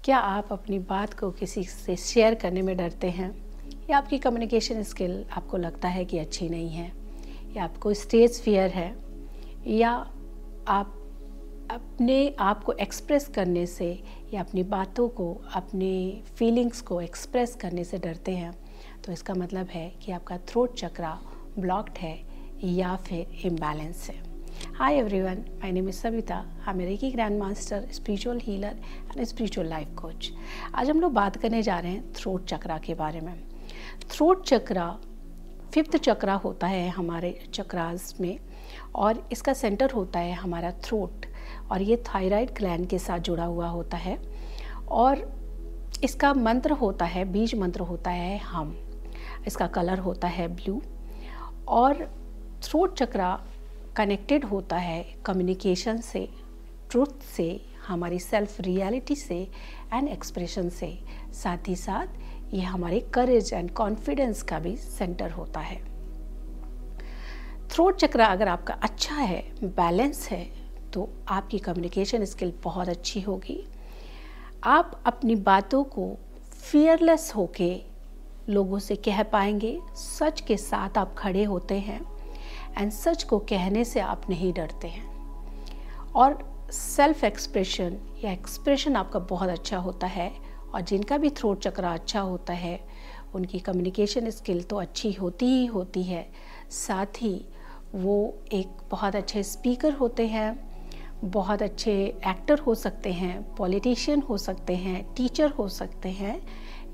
क्या आप अपनी बात को किसी से शेयर करने में डरते हैं, या आपकी कम्युनिकेशन स्किल आपको लगता है कि अच्छी नहीं है, या आपको स्टेज फियर है, या आप अपने आप को एक्सप्रेस करने से या अपनी बातों को, अपनी फीलिंग्स को एक्सप्रेस करने से डरते हैं, तो इसका मतलब है कि आपका थ्रोट चक्रा ब्लॉक्ड है या फिर इम्बैलेंस है। Hi everyone, my name is Savita. I am a reiki grand master, spiritual healer and spiritual life coach. आज हम लोग बात करने जा रहे हैं थ्रोट चक्रा के बारे में। थ्रोट चक्रा 5th चक्रा होता है हमारे चक्रास में, और इसका सेंटर होता है हमारा थ्रोट, और ये थायराइड ग्लैंड के साथ जुड़ा हुआ होता है। और इसका मंत्र होता है, बीज मंत्र होता है हम। इसका कलर होता है ब्लू। और थ्रोट चक्रा कनेक्टेड होता है कम्युनिकेशन से, ट्रुथ से, हमारी सेल्फ रियलिटी से एंड एक्सप्रेशन से। साथ ही साथ ये हमारे करेज एंड कॉन्फिडेंस का भी सेंटर होता है। थ्रोट चक्रा अगर आपका अच्छा है, बैलेंस है, तो आपकी कम्युनिकेशन स्किल बहुत अच्छी होगी। आप अपनी बातों को फियरलेस होके लोगों से कह पाएंगे। सच के साथ आप खड़े होते हैं एंड सच को कहने से आप नहीं डरते हैं। और सेल्फ एक्सप्रेशन या एक्सप्रेशन आपका बहुत अच्छा होता है। और जिनका भी थ्रोट चक्रा अच्छा होता है उनकी कम्युनिकेशन स्किल तो अच्छी होती ही होती है, साथ ही वो एक बहुत अच्छे स्पीकर होते हैं, बहुत अच्छे एक्टर हो सकते हैं, पॉलिटिशियन हो सकते हैं, टीचर हो सकते हैं,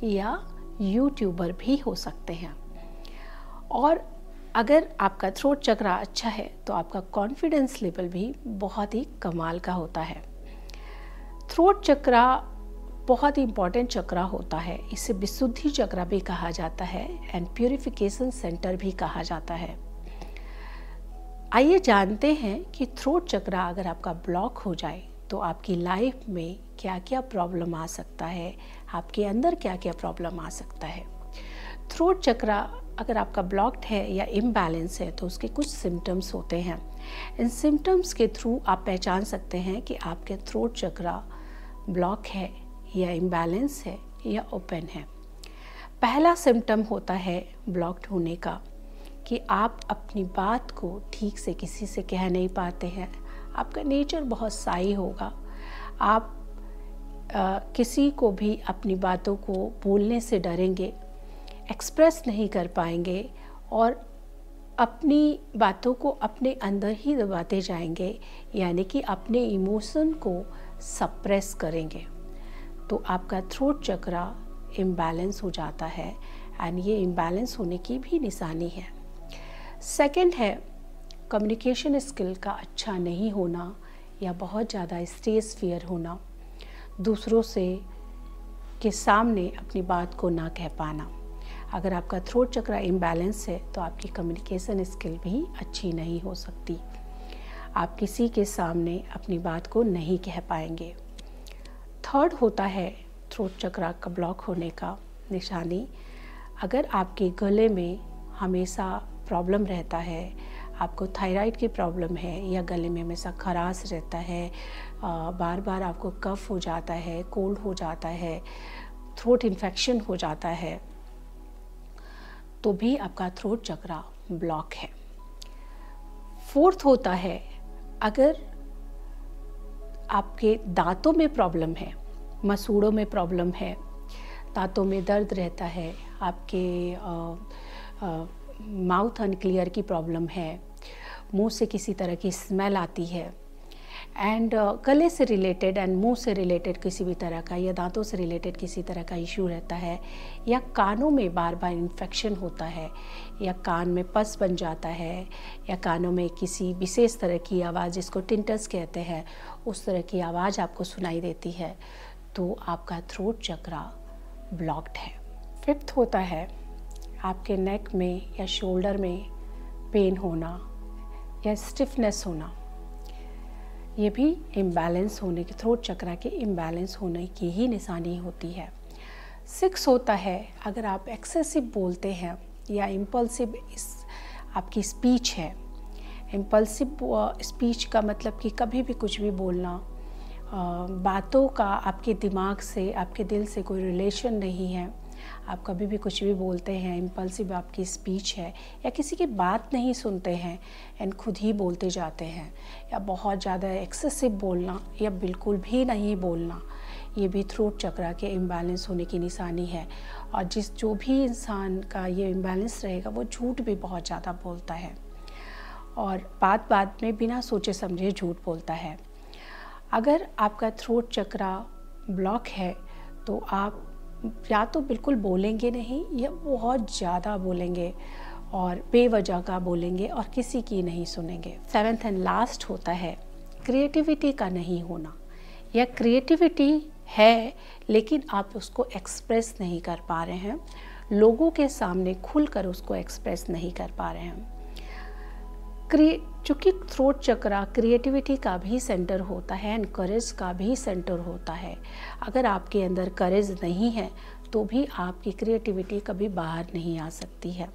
या यूट्यूबर भी हो सकते हैं। और अगर आपका थ्रोट चक्रा अच्छा है तो आपका कॉन्फिडेंस लेवल भी बहुत ही कमाल का होता है। थ्रोट चक्रा बहुत ही इम्पॉर्टेंट चक्रा होता है। इसे विशुद्धि चक्रा भी कहा जाता है एंड प्यूरिफिकेशन सेंटर भी कहा जाता है। आइए जानते हैं कि थ्रोट चक्रा अगर आपका ब्लॉक हो जाए तो आपकी लाइफ में क्या क्या प्रॉब्लम आ सकता है, आपके अंदर क्या क्या प्रॉब्लम आ सकता है। थ्रोट चक्रा अगर आपका ब्लॉक्ड है या इम्बैलेंस है तो उसके कुछ सिम्टम्स होते हैं। इन सिम्टम्स के थ्रू आप पहचान सकते हैं कि आपके थ्रोट चक्रा ब्लॉक है या इम्बैलेंस है या ओपन है। पहला सिम्टम होता है ब्लॉक्ड होने का कि आप अपनी बात को ठीक से किसी से कह नहीं पाते हैं। आपका नेचर बहुत साई होगा। आप किसी को भी अपनी बातों को बोलने से डरेंगे, एक्सप्रेस नहीं कर पाएंगे और अपनी बातों को अपने अंदर ही दबाते जाएंगे, यानी कि अपने इमोशन को सप्रेस करेंगे। तो आपका थ्रोट चक्रा इम्बैलेंस हो जाता है एंड ये इम्बैलेंस होने की भी निशानी है। सेकंड है कम्युनिकेशन स्किल का अच्छा नहीं होना या बहुत ज़्यादा स्टेज फियर होना, दूसरों से के सामने अपनी बात को ना कह पाना। अगर आपका थ्रोट चक्रा इम्बैलेंस है तो आपकी कम्युनिकेशन स्किल भी अच्छी नहीं हो सकती। आप किसी के सामने अपनी बात को नहीं कह पाएंगे। थर्ड होता है थ्रोट चक्रा का ब्लॉक होने का निशानी, अगर आपके गले में हमेशा प्रॉब्लम रहता है, आपको थायराइड की प्रॉब्लम है या गले में हमेशा खराश रहता है, बार बार आपको कफ हो जाता है, कोल्ड हो जाता है, थ्रोट इन्फेक्शन हो जाता है, तो भी आपका थ्रोट चक्रा ब्लॉक है। फोर्थ होता है अगर आपके दांतों में प्रॉब्लम है, मसूड़ों में प्रॉब्लम है, दांतों में दर्द रहता है, आपके माउथ अनक्लियर की प्रॉब्लम है, मुंह से किसी तरह की स्मेल आती है, एंड गले से रिलेटेड एंड मुंह से रिलेटेड किसी भी तरह का या दांतों से रिलेटेड किसी तरह का इशू रहता है, या कानों में बार बार इन्फेक्शन होता है, या कान में पस बन जाता है, या कानों में किसी विशेष तरह की आवाज़ जिसको टिंटस कहते हैं उस तरह की आवाज़ आपको सुनाई देती है, तो आपका थ्रोट चक्रा ब्लॉक्ड है। फिफ्थ होता है आपके नेक में या शोल्डर में पेन होना या स्टिफनेस होना, ये भी इम्बैलेंस होने की, थ्रोट चक्रा के इम्बैलेंस होने की ही निशानी होती है। 6 होता है अगर आप एक्सेसिव बोलते हैं या इम्पल्सिव आपकी स्पीच है। इम्पल्सिव स्पीच का मतलब कि कभी भी कुछ भी बोलना, बातों का आपके दिमाग से, आपके दिल से कोई रिलेशन नहीं है, आप कभी भी कुछ भी बोलते हैं, इम्पल्सिव आपकी स्पीच है, या किसी की बात नहीं सुनते हैं एंड खुद ही बोलते जाते हैं, या बहुत ज़्यादा एक्सेसिव बोलना या बिल्कुल भी नहीं बोलना, ये भी थ्रोट चक्रा के इम्बैलेंस होने की निशानी है। और जो भी इंसान का ये इम्बैलेंस रहेगा वो झूठ भी बहुत ज़्यादा बोलता है और बात में बिना सोचे समझे झूठ बोलता है। अगर आपका थ्रोट चक्रा ब्लॉक है तो आप या तो बिल्कुल बोलेंगे नहीं या बहुत ज़्यादा बोलेंगे और बेवजह का बोलेंगे और किसी की नहीं सुनेंगे। 7th एंड लास्ट होता है क्रिएटिविटी का नहीं होना, या क्रिएटिविटी है लेकिन आप उसको एक्सप्रेस नहीं कर पा रहे हैं, लोगों के सामने खुलकर उसको एक्सप्रेस नहीं कर पा रहे हैं। चूँकि थ्रोट चक्रा क्रिएटिविटी का भी सेंटर होता है एंड करेज का भी सेंटर होता है। अगर आपके अंदर करेज नहीं है तो भी आपकी क्रिएटिविटी कभी बाहर नहीं आ सकती है।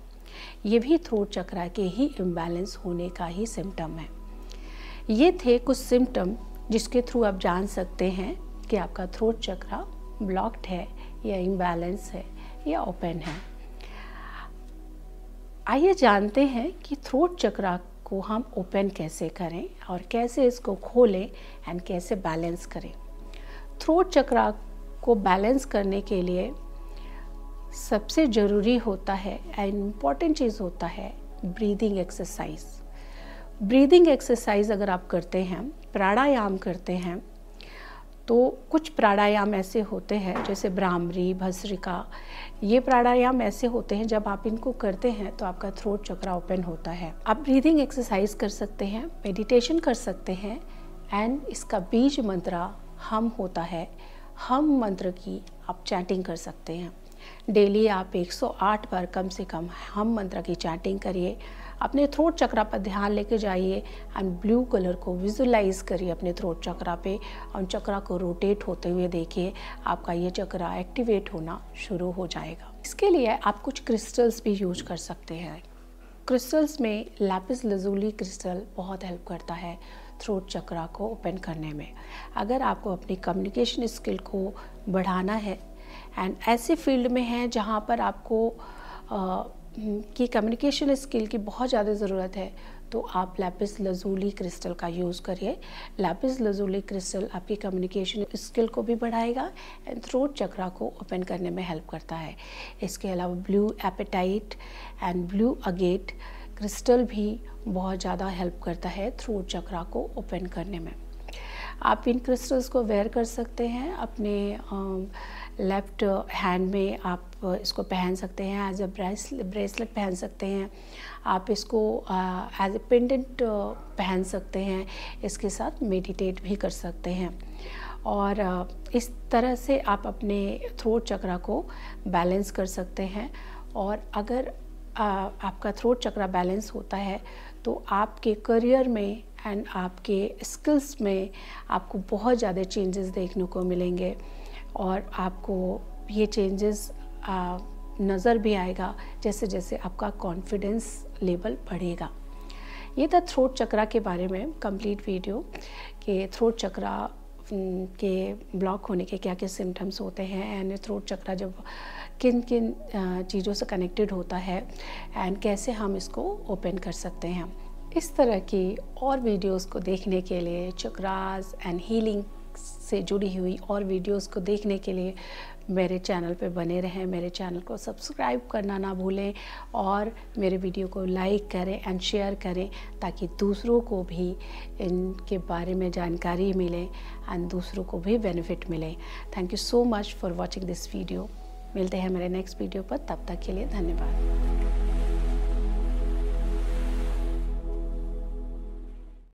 ये भी थ्रोट चक्रा के ही इम्बैलेंस होने का ही सिम्टम है। ये थे कुछ सिम्टम जिसके थ्रू आप जान सकते हैं कि आपका थ्रोट चक्रा ब्लॉक्ड है या इम्बैलेंस है या ओपन है। आइए जानते हैं कि थ्रोट चक्रा को हम ओपन कैसे करें और कैसे इसको खोलें एंड कैसे बैलेंस करें। थ्रोट चक्रा को बैलेंस करने के लिए सबसे ज़रूरी होता है एंड इम्पॉर्टेंट चीज़ होता है ब्रीदिंग एक्सरसाइज। ब्रीदिंग एक्सरसाइज अगर आप करते हैं, प्राणायाम करते हैं, तो कुछ प्राणायाम ऐसे होते हैं जैसे भ्रामरी, भस्त्रिका, ये प्राणायाम ऐसे होते हैं जब आप इनको करते हैं तो आपका थ्रोट चक्रा ओपन होता है। आप ब्रीदिंग एक्सरसाइज कर सकते हैं, मेडिटेशन कर सकते हैं एंड इसका बीज मंत्र हम होता है, हम मंत्र की आप चैंटिंग कर सकते हैं। डेली आप 108 बार कम से कम हम मंत्र की चैंटिंग करिए। अपने थ्रोट चक्रा पर ध्यान लेके जाइए एंड ब्लू कलर को विजुलाइज करिए अपने थ्रोट चक्रा पे और चक्रा को रोटेट होते हुए देखिए, आपका ये चक्रा एक्टिवेट होना शुरू हो जाएगा। इसके लिए आप कुछ क्रिस्टल्स भी यूज कर सकते हैं। क्रिस्टल्स में लैपिस लजुली क्रिस्टल बहुत हेल्प करता है थ्रोट चक्रा को ओपन करने में। अगर आपको अपनी कम्युनिकेशन स्किल को बढ़ाना है एंड ऐसे फील्ड में है जहाँ पर आपको कि कम्युनिकेशन स्किल की बहुत ज़्यादा ज़रूरत है, तो आप लैपिस लजुली क्रिस्टल का यूज़ करिए। लैपिस लजुली क्रिस्टल आपकी कम्युनिकेशन स्किल को भी बढ़ाएगा एंड थ्रोट चक्रा को ओपन करने में हेल्प करता है। इसके अलावा blue apatite and blue agate crystal भी बहुत ज़्यादा हेल्प करता है थ्रोट चक्रा को ओपन करने में। आप इन क्रिस्टल्स को वेयर कर सकते हैं अपने लेफ़्ट हैंड में, आप इसको पहन सकते हैं, एज अ ब्रेसलेट पहन सकते हैं, आप इसको एज ए पेंडेंट पहन सकते हैं, इसके साथ मेडिटेट भी कर सकते हैं। और इस तरह से आप अपने थ्रोट चक्रा को बैलेंस कर सकते हैं। और अगर आपका थ्रोट चक्रा बैलेंस होता है तो आपके करियर में एंड आपके स्किल्स में आपको बहुत ज़्यादा चेंजेस देखने को मिलेंगे और आपको ये चेंजेस नज़र भी आएगा जैसे जैसे आपका कॉन्फिडेंस लेवल बढ़ेगा। ये था थ्रोट चक्रा के बारे में कंप्लीट वीडियो कि थ्रोट चक्रा के ब्लॉक होने के क्या क्या सिम्टम्स होते हैं एंड थ्रोट चक्रा जब किन किन चीज़ों से कनेक्टेड होता है एंड कैसे हम इसको ओपन कर सकते हैं। इस तरह की और वीडियोस को देखने के लिए, चक्रास एंड हीलिंग से जुड़ी हुई और वीडियोस को देखने के लिए मेरे चैनल पे बने रहें। मेरे चैनल को सब्सक्राइब करना ना भूलें और मेरे वीडियो को लाइक करें एंड शेयर करें ताकि दूसरों को भी इनके बारे में जानकारी मिले एंड दूसरों को भी बेनिफिट मिले। Thank you so much for watching this video. मिलते हैं मेरे नेक्स्ट वीडियो पर, तब तक के लिए धन्यवाद।